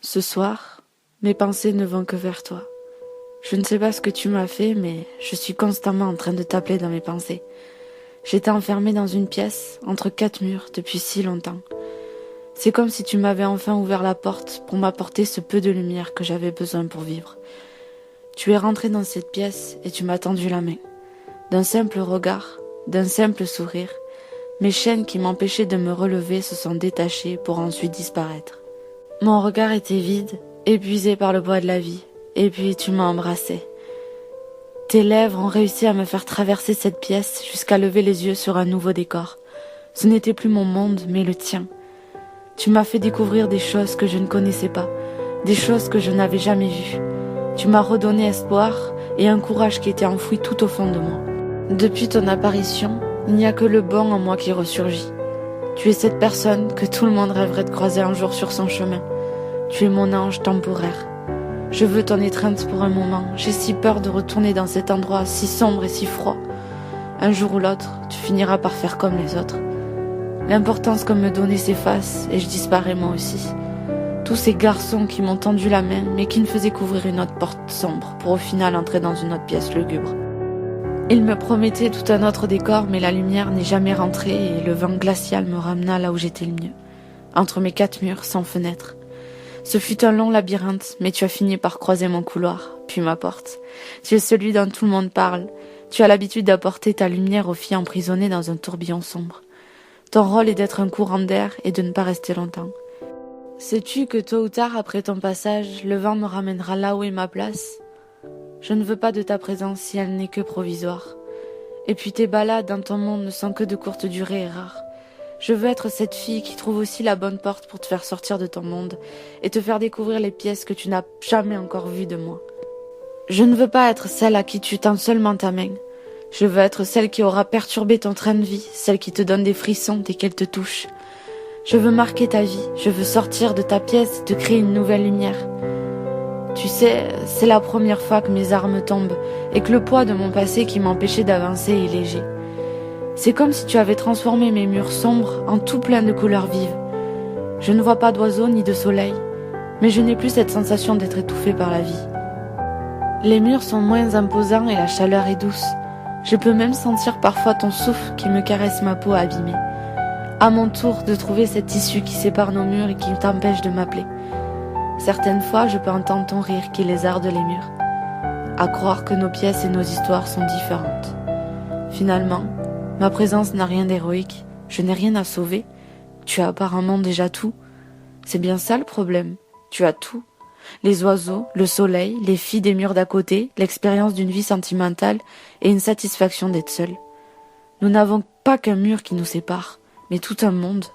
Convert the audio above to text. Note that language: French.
Ce soir, mes pensées ne vont que vers toi. Je ne sais pas ce que tu m'as fait, mais je suis constamment en train de t'appeler dans mes pensées. J'étais enfermée dans une pièce, entre 4 murs, depuis si longtemps. C'est comme si tu m'avais enfin ouvert la porte pour m'apporter ce peu de lumière que j'avais besoin pour vivre. Tu es rentré dans cette pièce et tu m'as tendu la main. D'un simple regard, d'un simple sourire, mes chaînes qui m'empêchaient de me relever se sont détachées pour ensuite disparaître. Mon regard était vide, épuisé par le poids de la vie, et puis tu m'as embrassé. Tes lèvres ont réussi à me faire traverser cette pièce jusqu'à lever les yeux sur un nouveau décor. Ce n'était plus mon monde, mais le tien. Tu m'as fait découvrir des choses que je ne connaissais pas, des choses que je n'avais jamais vues. Tu m'as redonné espoir et un courage qui était enfoui tout au fond de moi. Depuis ton apparition, il n'y a que le bon en moi qui ressurgit. Tu es cette personne que tout le monde rêverait de croiser un jour sur son chemin. Tu es mon ange temporaire. Je veux ton étreinte pour un moment. J'ai si peur de retourner dans cet endroit si sombre et si froid. Un jour ou l'autre, tu finiras par faire comme les autres. L'importance qu'on me donnait s'efface et je disparais moi aussi. Tous ces garçons qui m'ont tendu la main mais qui ne faisaient qu'ouvrir une autre porte sombre pour au final entrer dans une autre pièce lugubre. Ils me promettaient tout un autre décor, mais la lumière n'est jamais rentrée et le vent glacial me ramena là où j'étais le mieux, entre mes 4 murs sans fenêtre. Ce fut un long labyrinthe, mais tu as fini par croiser mon couloir, puis ma porte. Tu es celui dont tout le monde parle. Tu as l'habitude d'apporter ta lumière aux filles emprisonnées dans un tourbillon sombre. Ton rôle est d'être un courant d'air et de ne pas rester longtemps. Sais-tu que tôt ou tard, après ton passage, le vent me ramènera là où est ma place ? Je ne veux pas de ta présence si elle n'est que provisoire. Et puis tes balades dans ton monde ne sont que de courte durée et rares. Je veux être cette fille qui trouve aussi la bonne porte pour te faire sortir de ton monde et te faire découvrir les pièces que tu n'as jamais encore vues de moi. Je ne veux pas être celle à qui tu tends seulement ta main. Je veux être celle qui aura perturbé ton train de vie, celle qui te donne des frissons dès qu'elle te touche. Je veux marquer ta vie, je veux sortir de ta pièce et te créer une nouvelle lumière. Tu sais, c'est la première fois que mes armes tombent et que le poids de mon passé qui m'empêchait d'avancer est léger. C'est comme si tu avais transformé mes murs sombres en tout plein de couleurs vives. Je ne vois pas d'oiseaux ni de soleil, mais je n'ai plus cette sensation d'être étouffée par la vie. Les murs sont moins imposants et la chaleur est douce. Je peux même sentir parfois ton souffle qui me caresse ma peau abîmée. À mon tour de trouver cette issue qui sépare nos murs et qui t'empêche de m'appeler. Certaines fois, je peux entendre ton rire qui lézarde les murs. À croire que nos pièces et nos histoires sont différentes. Finalement, ma présence n'a rien d'héroïque. Je n'ai rien à sauver. Tu as apparemment déjà tout. C'est bien ça le problème. Tu as tout. Les oiseaux, le soleil, les filles des murs d'à côté, l'expérience d'une vie sentimentale et une satisfaction d'être seule. Nous n'avons pas qu'un mur qui nous sépare, mais tout un monde.